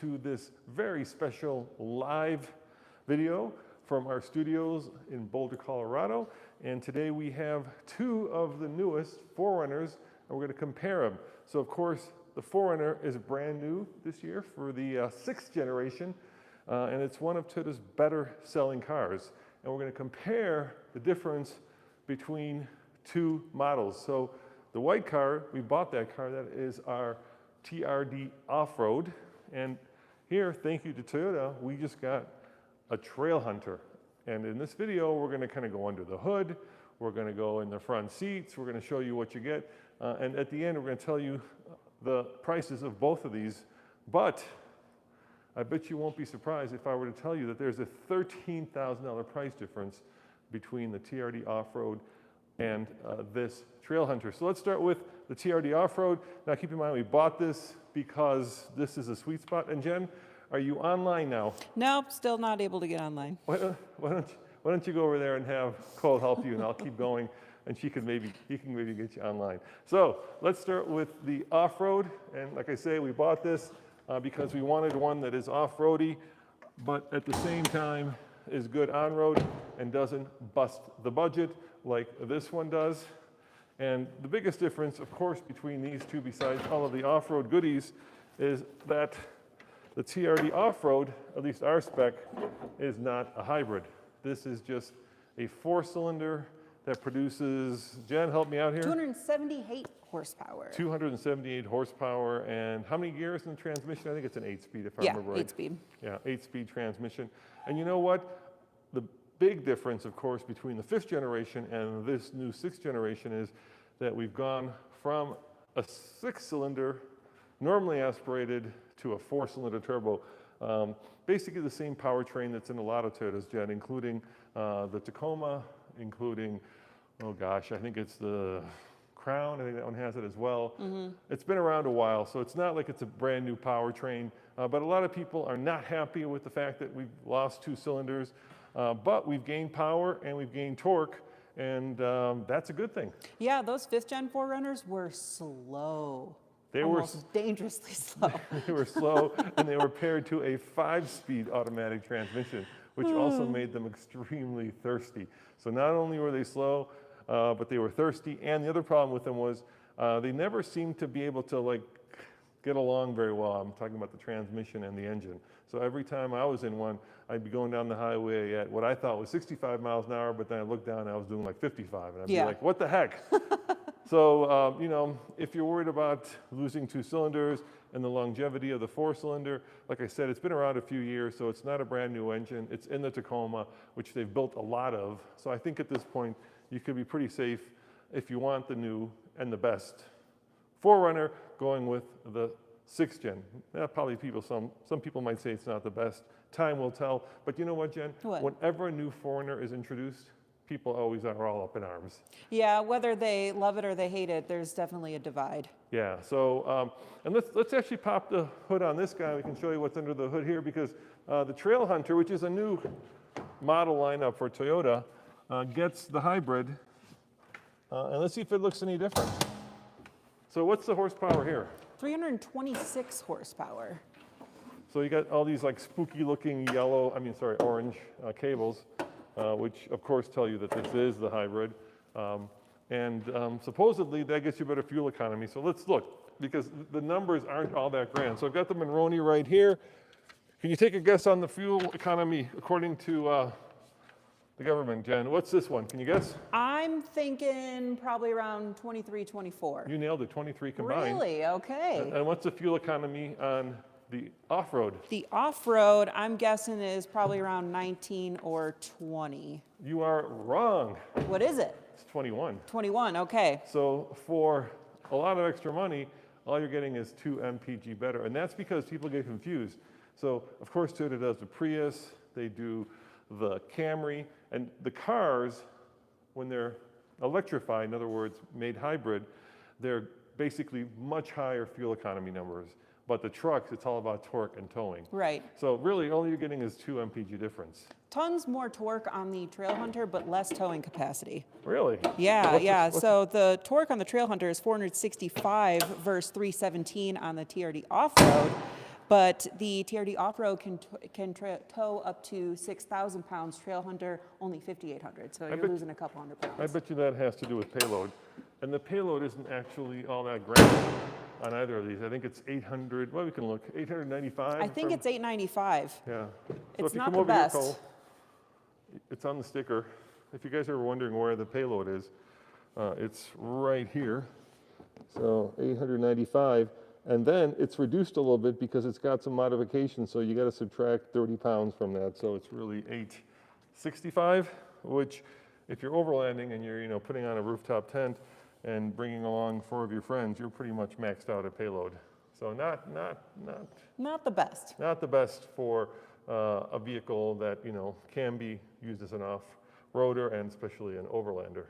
to this very special live video from our studios in Boulder, Colorado. And today we have two of the newest 4Runners, and we're going to compare them. So of course, the 4Runner is brand new this year for the sixth generation, and it's one of Toyota's better selling cars. And we're going to compare the difference between two models. So the white car, we bought that car, that is our TRD off-road. And here, thank you to Toyota, we just got a Trailhunter. And in this video, we're going to kind of go under the hood, we're going to go in the front seats, we're going to show you what you get, and at the end, we're going to tell you the prices of both of these. But I bet you won't be surprised if I were to tell you that there's a $13,000 price difference between the TRD off-road and this Trailhunter. So let's start with the TRD off-road. Now keep in mind, we bought this because this is a sweet spot. And Jen, are you online now? Nope, still not able to get online. Why don't you go over there and have Cole help you, and I'll keep going, and he can maybe get you online. So let's start with the off-road. And like I say, we bought this because we wanted one that is off-roady, but at the same time is good on-road and doesn't bust the budget like this one does. And the biggest difference, of course, between these two, besides all of the off-road goodies, is that the TRD off-road, at least our spec, is not a hybrid. This is just a four-cylinder that produces, Jen, help me out here. 278 horsepower. 278 horsepower, and how many gears in the transmission? I think it's an 8-speed, if I remember right. 8-speed. Yeah, 8-speed transmission. And you know what? The big difference, of course, between the 5th generation and this new 6th generation is that we've gone from a 6-cylinder, normally aspirated, to a 4-cylinder turbo. Basically the same powertrain that's in a lot of Toyotas, Jen, including the Tacoma, including, oh gosh, I think it's the Crown. I think that one has it as well. Mm-hmm. It's been around a while, so it's not like it's a brand new powertrain, but a lot of people are not happy with the fact that we've lost 2 cylinders. But we've gained power and we've gained torque, and that's a good thing. Yeah, those 5th gen 4Runners were slow. They almost were dangerously slow. They were slow, and they were paired to a 5-speed automatic transmission, which also made them extremely thirsty. So not only were they slow, but they were thirsty, and the other problem with them was they never seemed to be able to get along very well. I'm talking about the transmission and the engine. So every time I was in one, I'd be going down the highway at what I thought was 65 miles an hour, but then I looked down and I was doing like 55, and I'd be like, what the heck? So, you know, if you're worried about losing 2 cylinders and the longevity of the 4-cylinder, like I said, it's been around a few years, so it's not a brand new engine. It's in the Tacoma, which they've built a lot of. So I think at this point, you could be pretty safe if you want the new and the best 4Runner going with the 6th gen. Probably some people might say it's not the best. Time will tell. But you know what, Jen? What? Whenever a new 4Runner is introduced, people always are all up in arms. Yeah, whether they love it or they hate it, there's definitely a divide. Yeah, so, and let's actually pop the hood on this guy. We can show you what's under the hood here, because the Trailhunter, which is a new model lineup for Toyota, gets the hybrid. And let's see if it looks any different. So what's the horsepower here? 326 horsepower. So you got all these spooky looking orange cables, which of course tell you that this is the hybrid. Supposedly that gets you better fuel economy. So let's look, because the numbers aren't all that grand. So I've got the Monroney right here. Can you take a guess on the fuel economy according to the government, Jen? What's this one? Can you guess? I'm thinking probably around 23, 24. You nailed it, 23 combined. Really? Okay. And what's the fuel economy on the off-road? The off-road, I'm guessing, is probably around 19 or 20. You are wrong. What is it? It's 21. 21, okay. So for a lot of extra money, all you're getting is 2 mpg better. And that's because people get confused. So of course Toyota does the Prius, they do the Camry, and the cars, when they're electrified, in other words, made hybrid, they're basically much higher fuel economy numbers. But the trucks, it's all about torque and towing. Right. So really, all you're getting is 2 mpg difference. Tons more torque on the Trailhunter, but less towing capacity. Really? Yeah, so the torque on the Trailhunter is 465 versus 317 on the TRD off-road. But the TRD off-road can tow up to 6,000 pounds. Trailhunter only 5,800, so you're losing a couple hundred pounds. I bet you that has to do with payload. And the payload isn't actually all that great on either of these. I think it's 800, well, we can look, 895? I think it's 895. Yeah. So It's if you not come the over here, best. Cole, it's on the sticker. If you guys are wondering where the payload is, it's right here. So 895. And then it's reduced a little bit because it's got some modifications, so you got to subtract 30 pounds from that. So it's really 865, which if you're overlanding and you're putting on a rooftop tent and bringing along 4 of your friends, you're pretty much maxed out at payload. So not the best. Not the best for a vehicle that can be used as an off-roader and especially an overlander.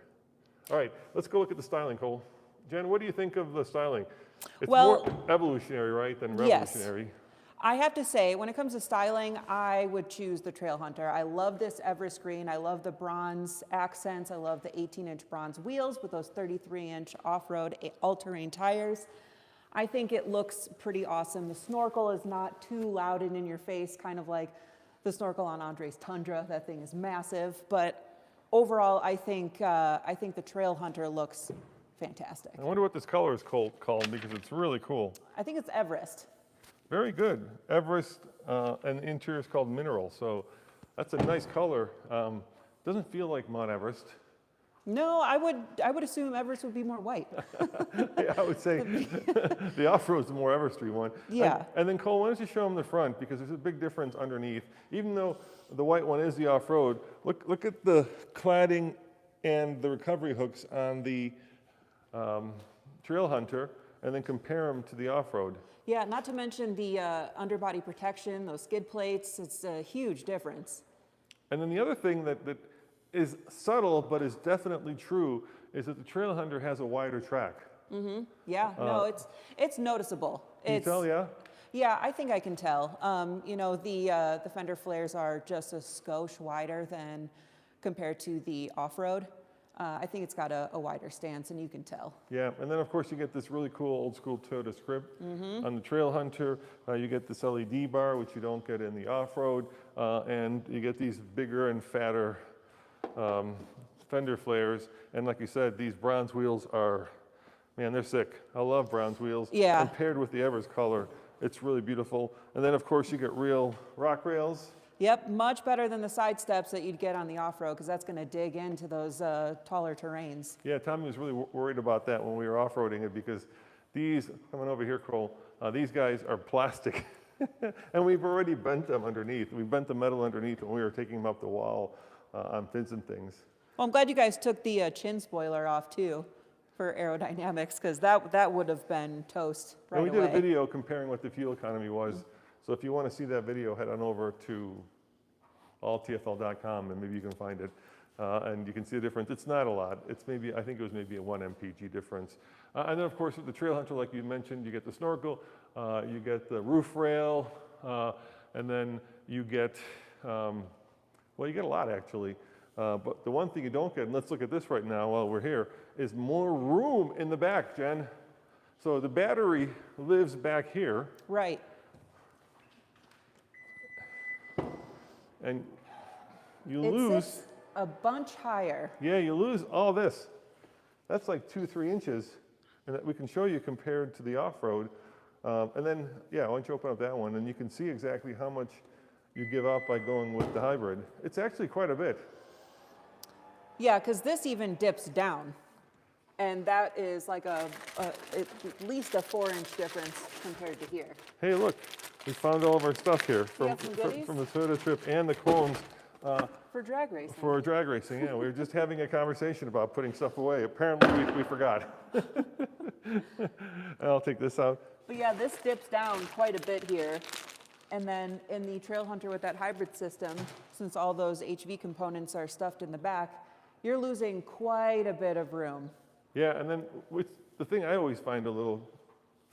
All right, let's go look at the styling, Cole. Jen, what do you think of the styling? It's more evolutionary, right, than revolutionary. Yes. I have to say, when it comes to styling, I would choose the Trailhunter. I love this Everest green. I love the bronze accents. I love the 18-inch bronze wheels with those 33-inch off-road all-terrain tires. I think it looks pretty awesome. The snorkel is not too loud and in your face, kind of like the snorkel on Andre's Tundra. That thing is massive. But overall, I think the Trailhunter looks fantastic. I wonder what this color is called because it's really cool. I think it's Everest. Very good. Everest, and the interior is called Mineral. So that's a nice color. Doesn't feel like Mount Everest. No, I would assume Everest would be more white. Yeah, I would say the off-road is the more Everesty one. Yeah. And then Cole, why don't you show them the front, because there's a big difference underneath. Even though the white one is the off-road, look at the cladding and the recovery hooks on the Trailhunter, and then compare them to the off-road. Yeah, not to mention the underbody protection, those skid plates. It's a huge difference. And then the other thing that is subtle but is definitely true is that the Trailhunter has a wider track. Mm-hmm. Yeah, no, it's noticeable. Can you tell, yeah? Yeah, I think I can tell. The fender flares are just a skosh wider than compared to the off-road. I think it's got a wider stance, and you can tell. Yeah, and then of course you get this really cool old school Toyota script. On the Trailhunter, you get this LED bar, which you don't get in the off-road, and you get these bigger and fatter fender flares. And like you said, these bronze wheels are, man, they're sick. I love bronze wheels. Yeah. And paired with the Everest color, it's really beautiful. And then of course you get real rock rails. Yep, much better than the side steps that you'd get on the off-road, because that's going to dig into those taller terrains. Yeah, Tommy was really worried about that when we were off-roading it, because these, coming over here, Cole, these guys are plastic. And we've already bent them underneath. We bent the metal underneath when we were taking them up the wall on fins and things. Well, I'm glad you guys took the chin spoiler off, too, for aerodynamics, because that would have been toast right away. And we did a video comparing what the fuel economy was. So if you want to see that video, head on over to alltfl.com and maybe you can find it. And you can see the difference. It's not a lot. It's maybe, I think it was maybe a 1 mpg difference. And then of course with the Trailhunter, like you mentioned, you get the snorkel, you get the roof rail, and then you get, well, you get a lot actually. But the one thing you don't get, and let's look at this right now while we're here, is more room in the back, Jen. So the battery lives back here. Right. And you It lose sits a bunch higher. Yeah, you lose all this. That's like 2-3 inches, and that we can show you compared to the off-road. And then, yeah, why don't you open up that one, and you can see exactly how much you give up by going with the hybrid. It's actually quite a bit. Yeah, because this even dips down, and that is like at least a 4-inch difference compared to here. Hey, look, we found all of our stuff here from got some goodies? from the Toyota trip and the cones. For drag racing. For drag racing, yeah. We were just having a conversation about putting stuff away. Apparently, we forgot. I'll take this out. But yeah, this dips down quite a bit here. And then in the Trailhunter with that hybrid system, since all those HV components are stuffed in the back, you're losing quite a bit of room. Yeah, and then the thing I always find a little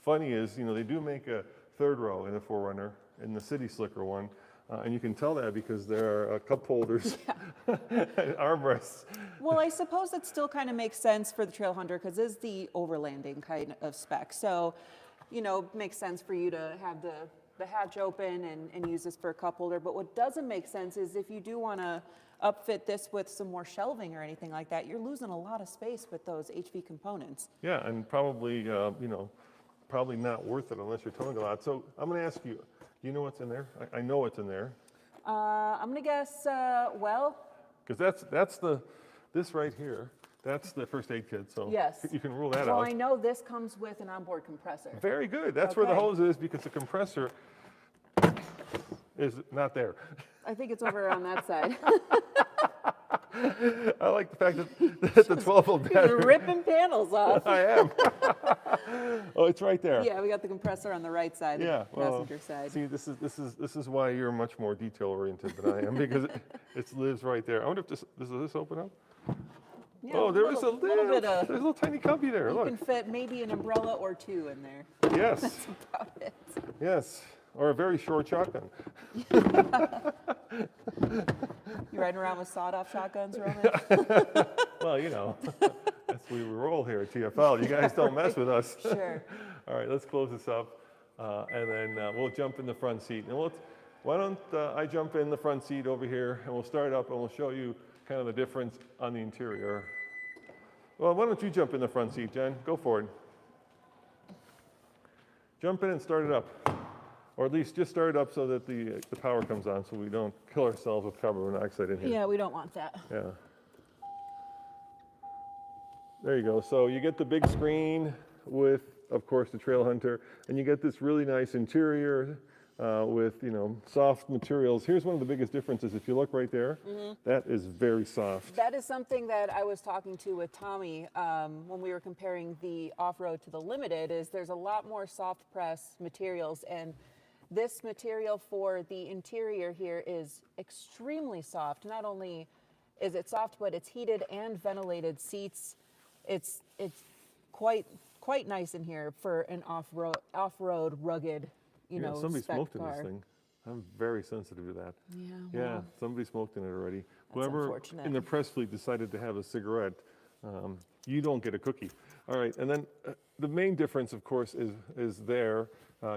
funny is, they do make a third row in the 4Runner, in the City Slicker one. And you can tell that because there are cup holders and armrests. Well, I suppose that still kind of makes sense for the Trailhunter because it's the overlanding kind of spec. So, it makes sense for you to have the the hatch open and use this for a cup holder. But what doesn't make sense is if you do want to upfit this with some more shelving or anything like that, you're losing a lot of space with those HV components. Yeah, and probably, probably not worth it unless you're towing a lot. So I'm going to ask you, do you know what's in there? I know what's in there. I'm going to guess, well. Because this right here, that's the first aid kit. So yes. you can rule that out. Well, I know this comes with an onboard compressor. Very good. That's where the hose is, because the compressor is not there. I think it's over on that side. I like the fact that the 12-volt battery. You're ripping panels off. I am. Oh, it's right there. Yeah, we got the compressor on the right side, the passenger side. See, this is why you're much more detail oriented than I am, because it lives right there. I wonder if does this open up? Yeah, oh, there's a little bit of. There's a little tiny cubby there. You Look. can fit maybe an umbrella or two in there. Yes. That's about it. Yes, or a very short shotgun. You riding around with sawed-off shotguns, Roman? Well, that's the way we roll here at TFL. You guys don't mess with us. Sure. All right, let's close this up, and then we'll jump in the front seat. And why don't I jump in the front seat over here, and we'll start up, and we'll show you kind of the difference on the interior. Well, why don't you jump in the front seat, Jen? Go for it. Jump in and start it up. Or at least just start it up so that the power comes on, so we don't kill ourselves with carbon monoxide in here. Yeah, we don't want that. Yeah. There you go. So you get the big screen with, of course, the Trailhunter, and you get this really nice interior with, soft materials. Here's one of the biggest differences. If you look right there, that is very soft. That is something that I was talking to with Tommy when we were comparing the off-road to the Limited, is there's a lot more soft press materials, and this material for the interior here is extremely soft. Not only is it soft, but it's heated and ventilated seats. It's quite nice in here for an off-road rugged, somebody spec smoked car. in this thing. I'm very sensitive to that. Yeah. Yeah, Well, somebody smoked in it already. that's Whoever unfortunate. in the press fleet decided to have a cigarette, you don't get a cookie. All right, and then the main difference, of course, is there.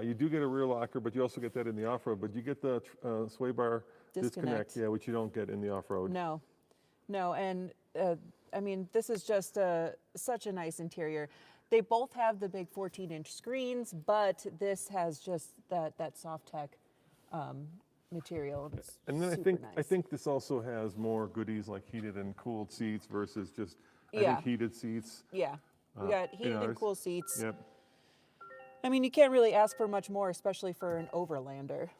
You do get a rear locker, but you also get that in the off-road. But you get the sway bar disconnect, which you don't get in the off-road. No, and this is just such a nice interior. They both have the big 14-inch screens, but this has just that soft tech material. It's and then super I nice. think this also has more goodies like heated and cooled seats versus just heated seats. Yeah, we got heated and cool seats. Yep. You can't really ask for much more, especially for an overlander.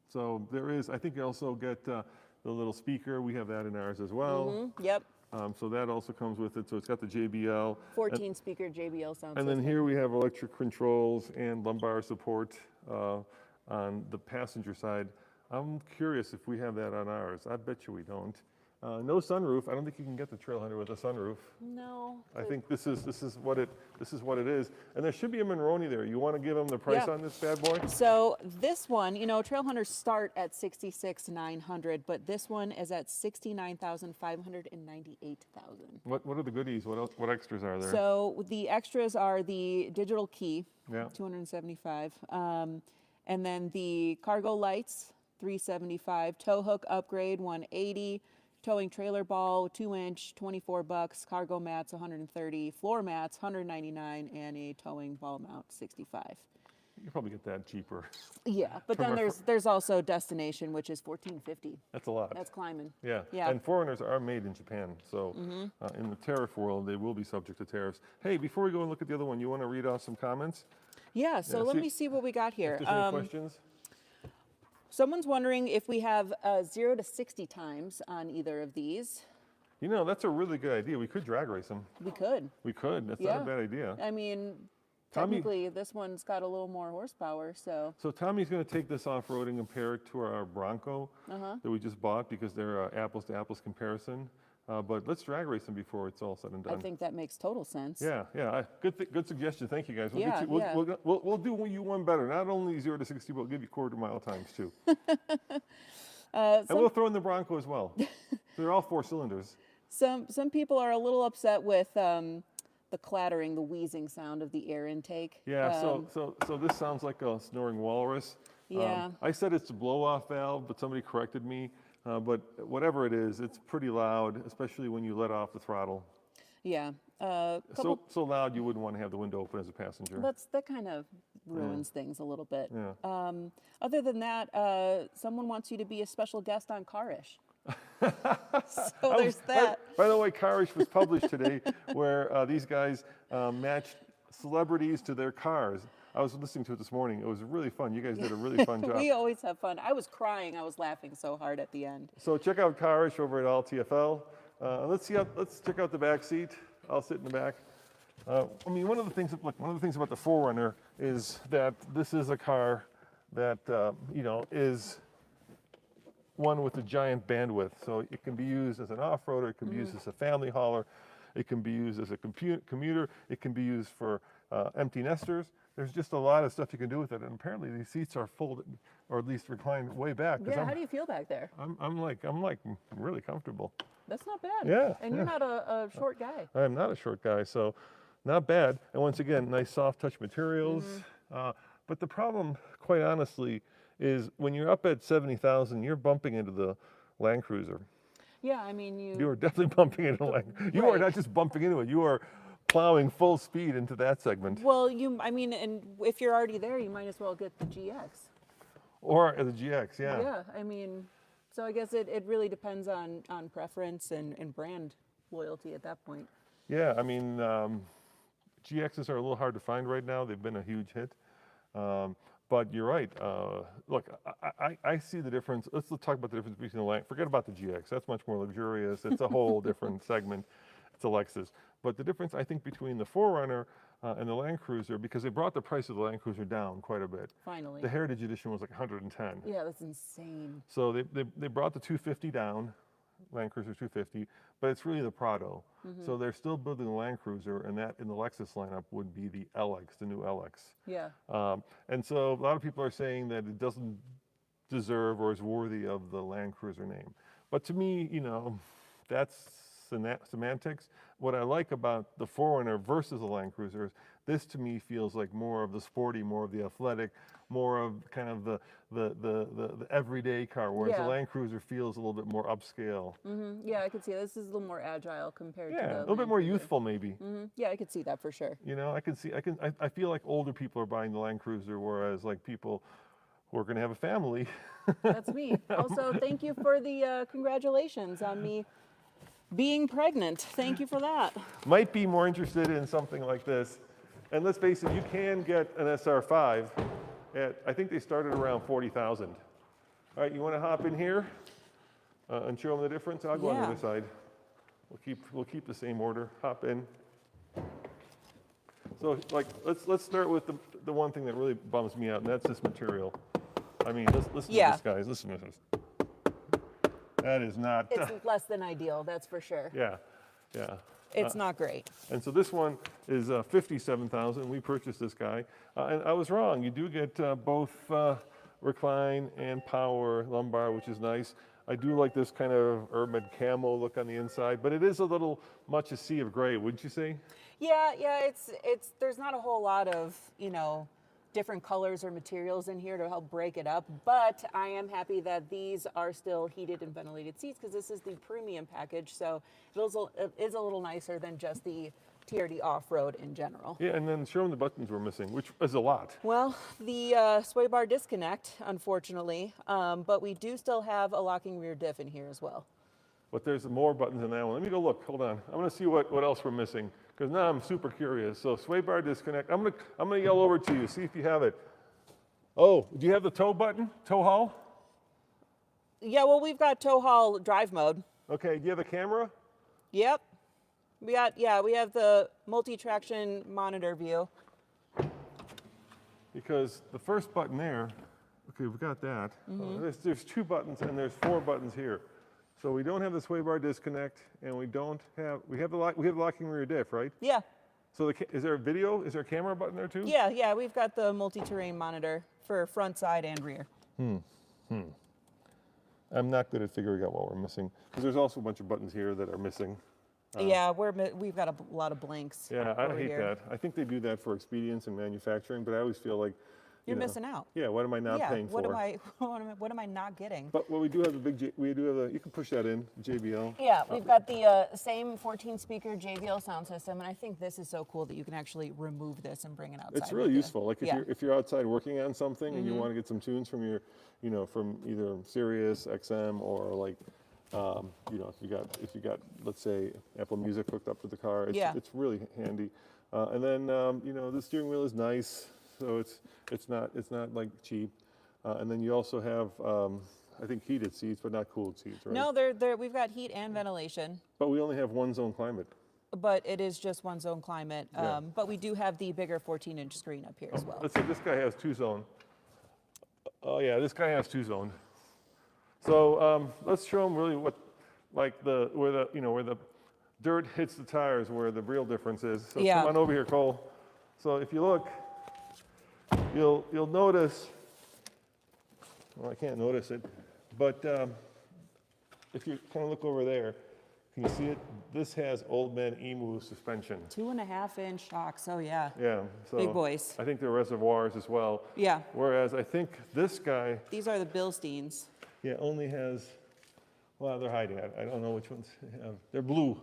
So there is, I think you also get the little speaker. We have that in ours as well. Yep. So that also comes with it. So it's got the JBL. 14 speaker JBL sound And system. then here we have electric controls and lumbar support on the passenger side. I'm curious if we have that on ours. I bet you we don't. No sunroof. I don't think you can get the Trailhunter with a sunroof. No. I think this is what it is. And there should be a Monroney there. You want to give them the price on this bad boy? So this one, Trailhunters start at $66,900, but this one is at $69,598,000. What are the goodies? What else? What extras are there? So the extras are the digital key, Yeah. $275, and then the cargo lights, $375, tow hook upgrade, $180. Towing trailer ball, 2-inch, $24. Cargo mats, $130. Floor mats, $199, and a towing ball mount, $65. You probably get that cheaper. Yeah, but then there's also destination, which is $1450. That's a lot. That's climbing. Yeah. Yeah. And 4Runners are made in Japan, so in the tariff world, they will be subject to tariffs. Hey, before we go and look at the other one, you want to read off some comments? Yeah. So Yeah, let see- me see what we got here. If there's any questions? Someone's wondering if we have 0 to 60 times on either of these. That's a really good idea. We could drag race them. We could. We could. That's Yeah. not a bad idea. Tommy, technically, this one's got a little more horsepower, so. So Tommy's going to take this off-road and compare it to our Bronco that we just bought because they're apples-to-apples comparison. But let's drag race them before it's all said and done. I think that makes total sense. Yeah. Good suggestion. Thank you, guys. We'll Yeah, get you, we'll do you one better. Not only 0 to 60, but we'll give you quarter-mile times too. And we'll throw in the Bronco as well. They're all 4 cylinders. Some people are a little upset with the clattering, the wheezing sound of the air intake. Yeah, so this sounds like a snoring walrus. Yeah. I said it's a blow-off valve, but somebody corrected me. But whatever it is, it's pretty loud, especially when you let off the throttle. Yeah. So loud you wouldn't want to have the window open as a passenger. That kind of ruins things a little bit. Yeah. Other than that, someone wants you to be a special guest on Carish. So there's that. By the way, Carish was published today, where these guys matched celebrities to their cars. I was listening to it this morning. It was really fun. You guys did a really fun job. We always have fun. I was crying. I was laughing so hard at the end. So check out Carish over at All TFL. Let's check out the back seat. I'll sit in the back. I mean, one of the things about the 4Runner is that this is a car that is one with a giant bandwidth. So it can be used as an off-roader. It can be used as a family hauler. It can be used as a commuter. It can be used for empty nesters. There's just a lot of stuff you can do with it, and apparently these seats are folded, or at least reclined way back. Yeah, how do you feel back there? I'm like really comfortable. That's not bad. Yeah. And you're not a short guy. I am not a short guy, so not bad. And once again, nice soft touch materials. But the problem, quite honestly, is when you're up at 70,000, you're bumping into the Land Cruiser. Yeah, I mean You are definitely bumping into the Land Cruiser. You are not just bumping into it. You are plowing full speed into that segment. Well, and if you're already there, you might as well get the GX. Or the GX, yeah. Yeah, I mean, so I guess it really depends on preference and brand loyalty at that point. Yeah, I mean, GXs are a little hard to find right now. They've been a huge hit. But you're right. Look, I see the difference. Let's talk about the difference between the Land. Forget about the GX. That's much more luxurious. It's a whole different segment. It's a Lexus. But the difference, I think, between the 4Runner and the Land Cruiser, because they brought the price of the Land Cruiser down quite a bit. Finally. The Heritage Edition was like 110. Yeah, that's insane. So they brought the 250 down, Land Cruiser 250, but it's really the Prado. So they're still building the Land Cruiser, and that in the Lexus lineup would be the LX, the new LX. Yeah. And so a lot of people are saying that it doesn't deserve or is worthy of the Land Cruiser name. But to me, that's semantics. What I like about the 4Runner versus the Land Cruiser is this to me feels like more of the sporty, more of the athletic, more of kind of the everyday car, whereas the Land Cruiser feels a little bit more upscale. Yeah, I could see this is a little more agile compared to the a little bit more Land Cruiser. youthful maybe. Yeah, I could see that for sure. I feel like older people are buying the Land Cruiser, whereas like people who are going to have a family. That's me. Also, thank you for the congratulations on me being pregnant. Thank you for that. Might be more interested in something like this. And let's face it, you can get an SR5 at, I think they started around 40,000. All right, you want to hop in here and show them the difference? I'll go on the other side. We'll keep the same order. Hop in. So like, let's start with the one thing that really bums me out, and that's this material. I mean, listen to this, guys. Listen to this. That is not. It's less than ideal, that's for sure. Yeah. It's not great. And so this one is 57,000. We purchased this guy, and I was wrong. You do get both recline and power lumbar, which is nice. I do like this kind of urban camo look on the inside, but it is a little much a sea of gray, wouldn't you say? Yeah. It's there's not a whole lot of different colors or materials in here to help break it up, but I am happy that these are still heated and ventilated seats because this is the premium package, so it is a little nicer than just the TRD off-road in general. Yeah, and then show them the buttons we're missing, which is a lot. Well, the sway bar disconnect, unfortunately, but we do still have a locking rear diff in here as well. But there's more buttons in that one. Let me go look. Hold on. I'm going to see what else we're missing, because now I'm super curious. So sway bar disconnect. I'm gonna yell over to you. See if you have it. Oh, do you have the tow button? Tow haul? Yeah. Well, we've got tow haul drive mode. Okay. Do you have a camera? Yep. We have the multi-traction monitor view. Because the first button there. Okay, we've got that. There's 2 buttons and there's 4 buttons here. So we don't have the sway bar disconnect, and we have the locking rear diff, right? Yeah. So is there a video? Is there a camera button there too? Yeah, we've got the multi-terrain monitor for front, side, and rear. I'm not good at figuring out what we're missing, because there's also a bunch of buttons here that are missing. Yeah, we've got a lot of blanks. Yeah, I over hate here. that. I think they do that for expedience and manufacturing, but I always feel like, You're missing out. yeah, what am I not Yeah, paying what for? am I what am I not getting? But well, we do have a we do have you can push that in, JBL. Yeah, we've got the same 14-speaker JBL sound system, and I think this is so cool that you can actually remove this and bring it outside. It's really with you. useful. Like if you're outside working on something and you want to get some tunes from your, from either Sirius XM or like, if you got let's say Apple Music hooked up to the car, it's really handy. And then the steering wheel is nice, so it's not like cheap. And then you also have I think heated seats, but not cooled seats, right? No, we've got heat and ventilation. But we only have one zone climate. But it is just one zone climate. Yeah. But we do have the bigger 14-inch screen up here as well. Let's say this guy has 2-zone. Oh yeah, this guy has 2-zone. So let's show him really what, like where the dirt hits the tires, where the real difference is. So Yeah. come on over here, Cole. So if you look, you'll notice. Well, I can't notice it, but if you kind of look over there, can you see it? This has Old Man Emu suspension. 2.5-inch shocks. Oh yeah. Yeah. So Big boys. I think they're reservoirs as well. Yeah. Whereas I think this guy, These are the Bilsteins. yeah, only has. Well, they're hiding. I don't know which ones they have. They're blue.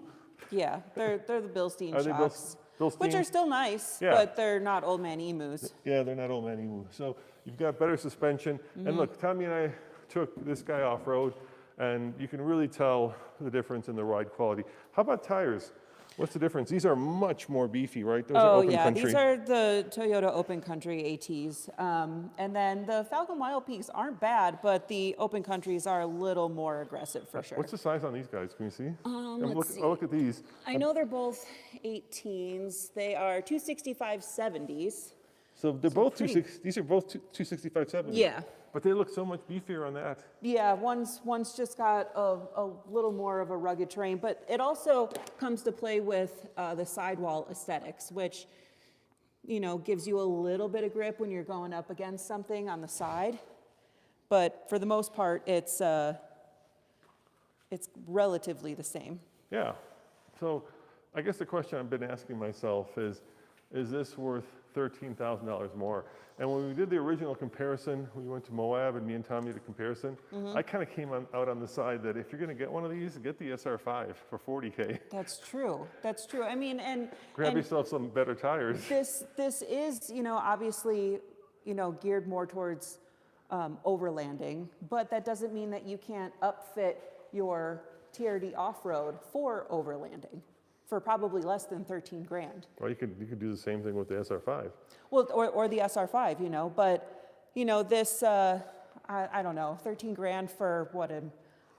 Yeah, they're the Bilstein Are they shocks, Bilstein? which are still nice, Yeah. but they're not Old Man Emus. Yeah, they're not Old Man Emu. So you've got better suspension. And look, Tommy and I took this guy off-road, and you can really tell the difference in the ride quality. How about tires? What's the difference? These are much more beefy, right? Those are open country. These are the Toyota Open Country ATs. And then the Falcon Wild Peaks aren't bad, but the Open Countries are a little more aggressive for sure. What's the size on these guys? Can you see? Let's see. I'll look at these. I know they're both 18s. They are 265/70s. So they're both pretty- these are both 265/70. Yeah. But they look so much beefier on that. Yeah, one's just got a little more of a rugged terrain, but it also comes to play with the sidewall aesthetics, which, gives you a little bit of grip when you're going up against something on the side. But for the most part, it's relatively the same. Yeah. So I guess the question I've been asking myself is this worth $13,000 more? And when we did the original comparison, we went to Moab and me and Tommy did a comparison. I kind of came out on the side that if you're going to get one of these, get the SR5 for $40K. That's true. That's true. I mean, Grab yourself some better tires. This is, obviously, geared more towards overlanding, but that doesn't mean that you can't upfit your TRD off-road for overlanding for probably less than 13 grand. Or you could do the same thing with the SR5. Well, or the SR5, but, this, I don't know, 13 grand for what, an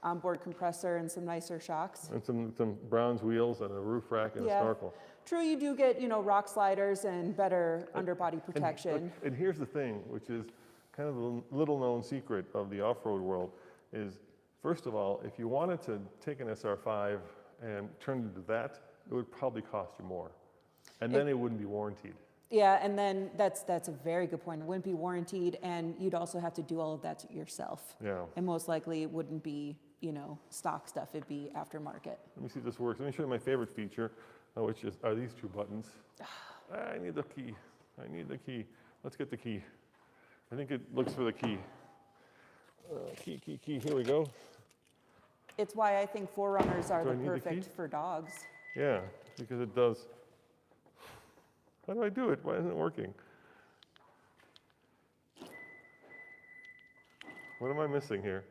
onboard compressor and some nicer shocks? And some bronze wheels and a roof rack and a snorkel. True, you do get, rock sliders and better underbody protection. And here's the thing, which is kind of a little-known secret of the off-road world, is, first of all, if you wanted to take an SR5 and turn it into that, it would probably cost you more. And then it wouldn't be warrantied. Yeah, and then that's a very good point. It wouldn't be warrantied, and you'd also have to do all of that yourself. Yeah. And most likely it wouldn't be, stock stuff. It'd be aftermarket. Let me see if this works. Let me show you my favorite feature, which are these two buttons. I need the key. I need the key. Let's get the key. I think it looks for the key. Key. Here we go. It's why I think 4Runners are Do I the need the perfect key? for dogs. Yeah, because it does. How do I do it? Why isn't it working? What am I missing here?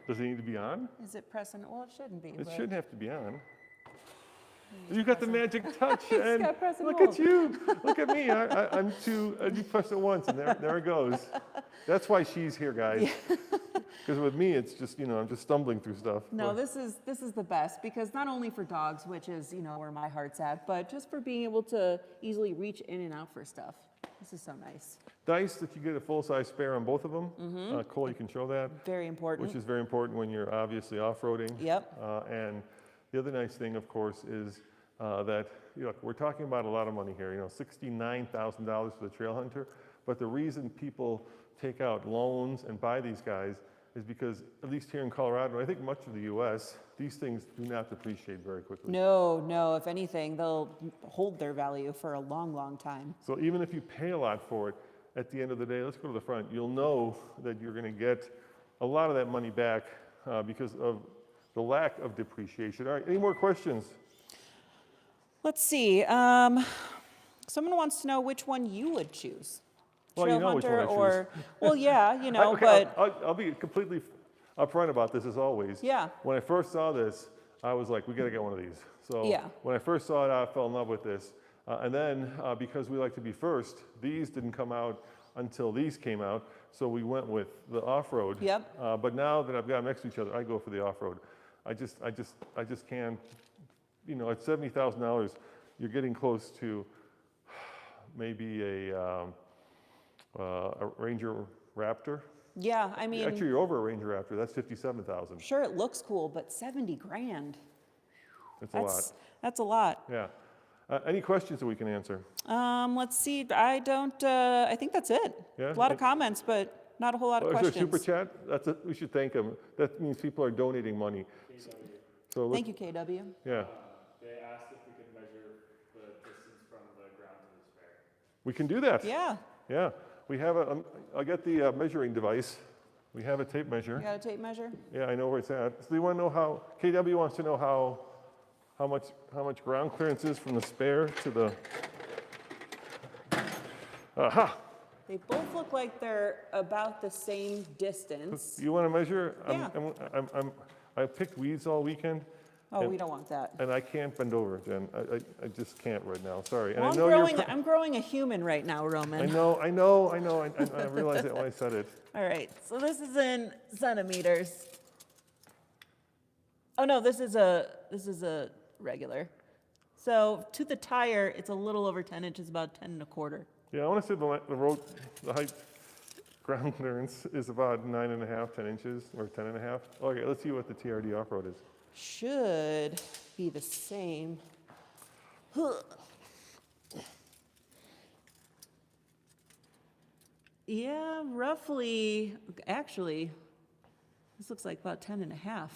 Does it need to be on? Is it pressing? Well, it shouldn't be. It but shouldn't have to be on. You got the magic touch, He's and got press and look hold. at you. Look at me. I'm too. You press it once, and there it goes. That's why she's here, guys. Because with me, it's just I'm just stumbling through stuff. No, this is the best, because not only for dogs, which is where my heart's at, but just for being able to easily reach in and out for stuff. This is so nice. Nice that you get a full-size spare on both of them. Cole, you can show that. Very important. Which is very important when you're obviously off-roading. Yep. And the other nice thing, of course, is that we're talking about a lot of money here. $69,000 for the Trailhunter. But the reason people take out loans and buy these guys is because, at least here in Colorado, and I think much of the US, these things do not depreciate very quickly. No, no, if anything, they'll hold their value for a long, long time. So even if you pay a lot for it, at the end of the day, let's go to the front, you'll know that you're going to get a lot of that money back because of the lack of depreciation. All right, any more questions? Let's see. Someone wants to know which one you would choose. Well, you know which one I choose. Or, well, yeah, you know, okay, but I'll be completely upfront about this as always. yeah, When I first saw this, I was like, we got to get one of these. So Yeah. when I first saw it, I fell in love with this. And then because we like to be first, these didn't come out until these came out. So we went with the off-road. Yep. But now that I've got them next to each other, I go for the off-road. I just can't, you know, at $70,000, you're getting close to maybe a Ranger Raptor. yeah, I mean, Actually, you're over a Ranger Raptor. That's 57,000. sure, it looks cool, but 70 grand. That's a lot. That's a lot. Yeah. Any questions that we can answer? Let's see. I don't. I think that's it. Yeah? A lot of comments, but not a whole lot of Is there a questions. super chat? We should thank them. That means people are donating money. So Thank you, KW. Yeah. They asked if we could measure the distance from the ground to the spare. We can do that. Yeah, Yeah. We have I'll get the measuring device. We have a tape measure. you got a tape measure? Yeah, I know where it's at. So you want to know how, KW wants to know how much ground clearance is from the spare to the, aha! They both look like they're about the same distance. You want to measure? Yeah. I picked weeds all weekend. Oh, And- we don't want that. And I can't bend over, Jen. I just can't right now. Sorry. And Well, I know I'm growing a human right now, I Roman. know. I realized that when I said it. All right, so this is in centimeters. Oh no, this is a regular. So to the tire, it's a little over 10 inches, about 10 1/4. Yeah, I want to say the height ground clearance is about 9.5, 10 inches, or 10.5. Okay, let's see what the TRD off-road is. Should be the same. Yeah, roughly, actually, this looks like about 10 1/2.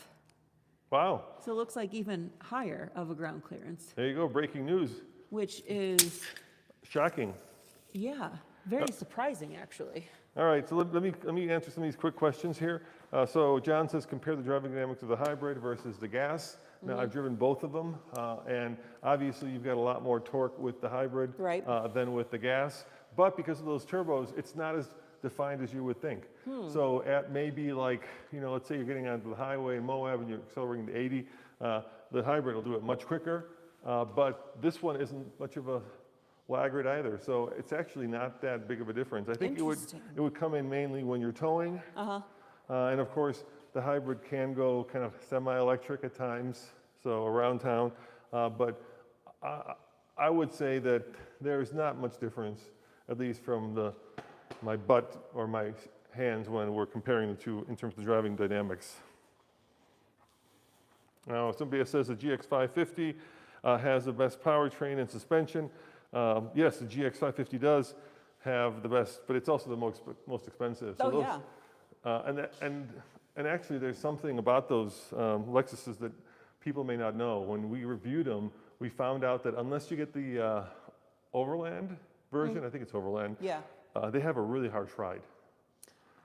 Wow. So it looks like even higher of a ground clearance, There you go. Breaking news. which is, Shocking. yeah, very surprising, actually. All right, so let me answer some of these quick questions here. So John says compare the driving dynamics of the hybrid versus the gas. Now I've driven both of them, and obviously you've got a lot more torque with the hybrid Right. than with the gas. But because of those turbos, it's not as defined as you would think. So at maybe like, you know, let's say you're getting onto the highway in Moab and you're accelerating to 80, the hybrid will do it much quicker. But this one isn't much of a laggard either. So it's actually not that big of a difference. I think Interesting. it would come in mainly when you're towing. And of course, the hybrid can go kind of semi-electric at times, so around town. But I would say that there's not much difference, at least from my butt or my hands when we're comparing the two in terms of driving dynamics. Now, somebody says the GX550 has the best powertrain and suspension. Yes, the GX550 does have the best, but it's also the most expensive. So Oh, yeah. And actually, there's something about those Lexuses that people may not know. When we reviewed them, we found out that unless you get the Overland version, I think it's Overland, Yeah. they have a really harsh ride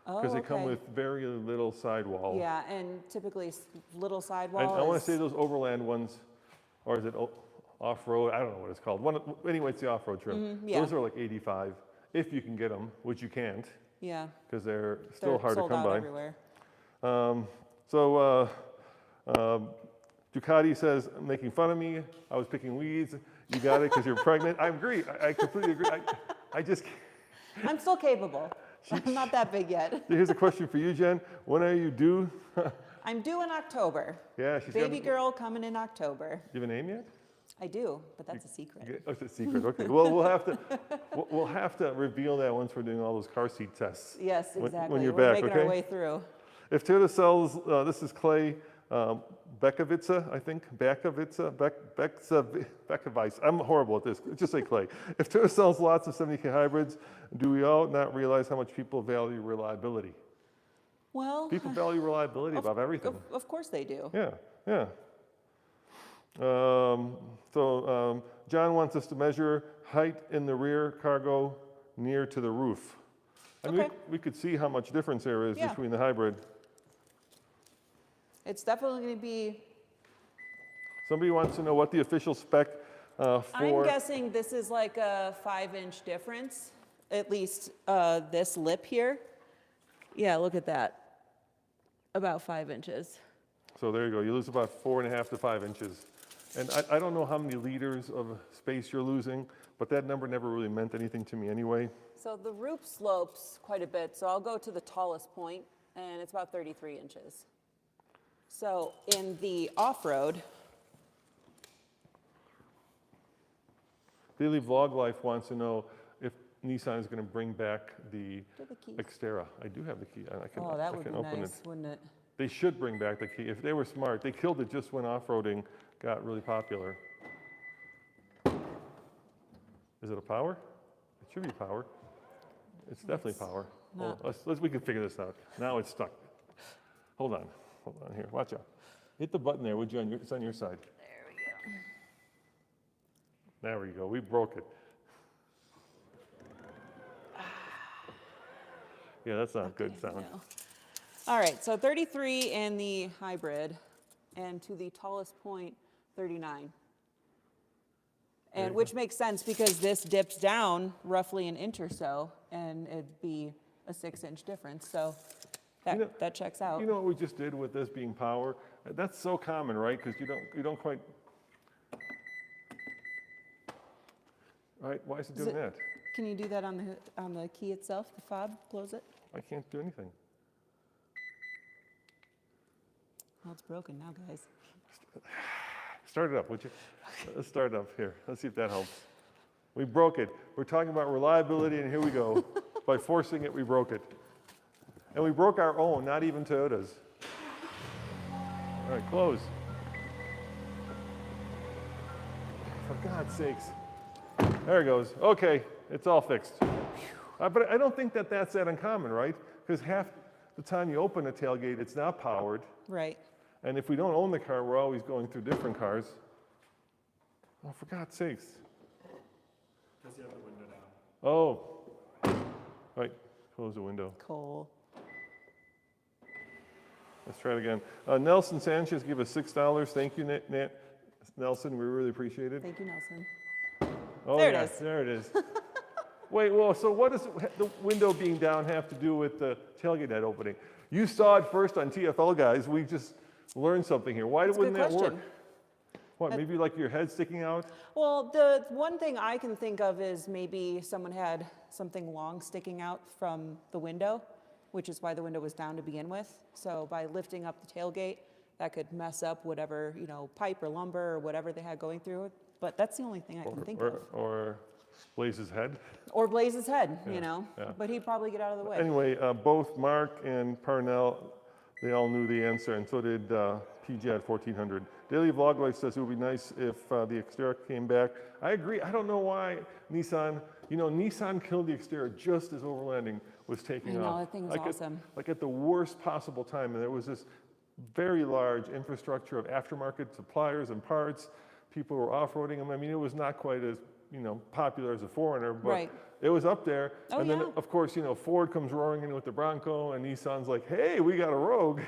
Oh, because they come okay. with very little sidewall. Yeah, and typically little I sidewall want is- to say those Overland ones, or is it off-road? I don't know what it's called. Anyway, it's the off-road trim. yeah. Those are like 85, if you can get them, which you can't yeah, because they're still they're hard to sold come out by. everywhere. Ducati says, making fun of me. I was picking weeds. You got it because you're pregnant. I agree. I completely agree. I just can't. I'm still capable. I'm not that big yet. Here's a question for you, Jen. When are you due? I'm due in October. Yeah, she's Baby got, girl coming in October. You have a name yet? I do, but that's a secret. Oh, it's a secret. Okay. Well, we'll have to reveal that once we're doing all those car seat tests. Yes, when exactly. you're We're back, making okay? our way through. If Toyota sells, this is Clay Bekovica, I think. Bekovic. I'm horrible at this. Just say Clay. If Toyota sells lots of 70K hybrids, do we all not realize how much people value reliability? Well, People value reliability above everything. of course they do. Yeah, yeah. John wants us to measure height in the rear cargo near to the roof. I mean, Okay. we could see how much difference there is Yeah. between the hybrid. It's definitely going to be. Somebody wants to know what the official spec I'm for. guessing this is like a 5-inch difference, at least this lip here. Yeah, look at that. About 5 inches. So there you go. You lose about 4.5 to 5 inches. And I don't know how many liters of space you're losing, but that number never really meant anything to me anyway. So the roof slopes quite a bit, so I'll go to the tallest point, and it's about 33 inches. So in the off-road, Daily Vlog Life wants to know if Nissan is going to bring back the to the keys. Xterra. I do have the key. I can, Oh, that I would can be open nice, it. wouldn't it? They should bring back the key. If they were smart, they killed it just when off-roading got really popular. Is it a power? It should be power. It's definitely power. not. Oh, we can figure this out. Now it's stuck. Hold on here. Watch out. Hit the button there, would you? It's on your side. There we go. There we go. We broke it. Yeah, that's not good sound. No. All right, so 33 in the hybrid, and to the tallest point, 39. And which makes sense because this dips down roughly an inch or so, and it'd be a 6-inch difference. So that checks out. You know what we just did with this being power? That's so common, right? Because you don't quite. Right? Why is it doing that? Can you do that on the key itself, the fob? Close it. I can't do anything. Well, it's broken now, guys. Start it up, would you? Let's start it up here. Let's see if that helps. We broke it. We're talking about reliability, and here we go. By forcing it, we broke it. And we broke our own, not even Toyota's. All right, close. For God's sakes. There it goes. Okay, it's all fixed. But I don't think that that's that uncommon, right? Because half the time you open a tailgate, it's not powered. Right. And if we don't own the car, we're always going through different cars. Oh, for God's sakes. Because you have the window down. Oh. Right, close the window. Cool. Let's try it again. Nelson Sanchez gave us $6. Thank you, Nelson. We really appreciate it. Thank you, Nelson. Oh, There it yeah, is. there it is. Wait, well, so what does the window being down have to do with the tailgate head opening? You saw it first on TFL, guys. We just learned something here. Why That's a wouldn't good that work? question. What, maybe like your head sticking out? Well, the one thing I can think of is maybe someone had something long sticking out from the window, which is why the window was down to begin with. So by lifting up the tailgate, that could mess up whatever, pipe or lumber or whatever they had going through it. But that's the only thing I can think of. Or Blaze's head? Or Blaze's head, Yeah. But he'd probably get out of the way. Anyway, both Mark and Parnell, they all knew the answer, and so did PJ at 1400. Daily Vlog Life says it would be nice if the Xterra came back. I agree. I don't know why Nissan killed the Xterra just as overlanding was taking I know, off. that thing was awesome. Like at the worst possible time, and there was this very large infrastructure of aftermarket suppliers and parts. People were off-roading them. I mean, it was not quite as popular as a 4Runner, but Right. it was up there. Oh, and then, yeah. of course, Ford comes roaring in with the Bronco, and Nissan's like, hey, we got a Rogue.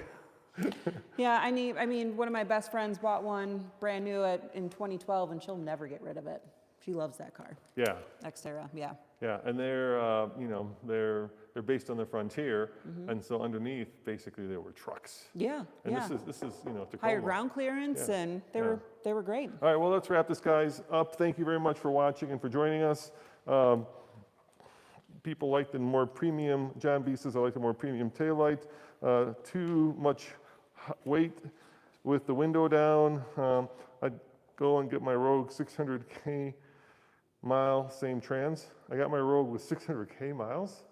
Yeah, I mean, one of my best friends bought one brand new in 2012, and she'll never get rid of it. She loves that car. Yeah, Xterra, yeah. yeah, and they're based on the Frontier, and so underneath, basically, there were trucks. Yeah, And yeah. this is Tacoma. Higher ground clearance, Yeah, and they were great. All right, well, let's wrap this, guys, up. Thank you very much for watching and for joining us. People like the more premium, John B says, I like the more premium taillight. Too much weight with the window down. I'd go and get my Rogue 600K mile, same trans. I got my Rogue with 600K miles.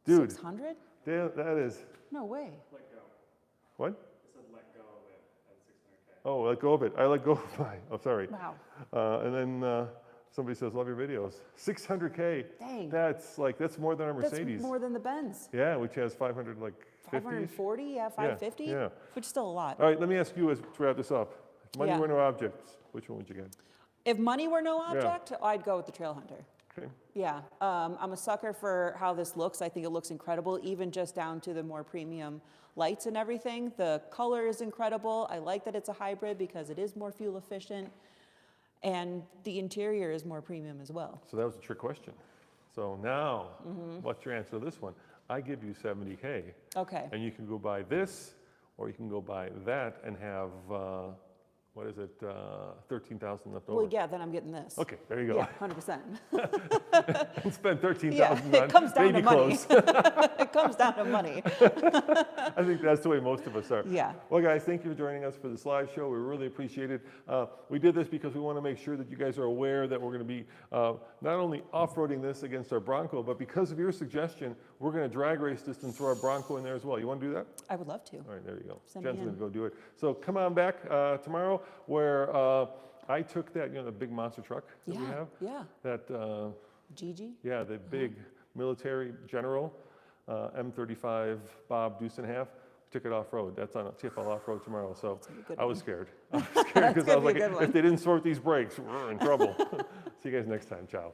Dude, 600? that is, No way. Let go. what? It said let go of it at 600K. Oh, let go of it. I let go of mine. Oh, sorry. Wow. And then somebody says, love your videos. 600K. Dang. That's more than our Mercedes. That's more than the Benz. Yeah, which has 500, like 540, yeah, 550, yeah. which is still a lot. All right, let me ask you to wrap this up. If money Yeah. were no objects, which one would you get? If money were no object, I'd go with the Trailhunter. Okay. Yeah, I'm a sucker for how this looks. I think it looks incredible, even just down to the more premium lights and everything. The color is incredible. I like that it's a hybrid because it is more fuel efficient, and the interior is more premium as well. So that was a trick question. So now, what's your answer to this one? I give you 70K, Okay. and you can go buy this, or you can go buy that and have, what is it, 13,000 left over. Well, yeah, then I'm getting this. Okay, there you go. Yeah, 100%. And spend 13,000 Yeah, on it comes down to baby money. clothes. It comes down to money. I think that's the way most of us are. Yeah. Well, guys, thank you for joining us for this live show. We really appreciate it. We did this because we want to make sure that you guys are aware that we're going to be not only off-roading this against our Bronco, but because of your suggestion, we're going to drag race this and throw our Bronco in there as well. You want to do that? I would love to. All right, there you go. Send me Jen's in. going to go do it. So come on back tomorrow where I took that, the big monster truck that we have. Yeah. That, Gigi? yeah, the big military general, M35 Bob Deuce and a half. Took it off-road. That's on a TFL off-road tomorrow. So good I was one. scared. I was scared because I was gonna like, be a good if one. they didn't sort these brakes, we're in trouble. See you guys next time. Ciao.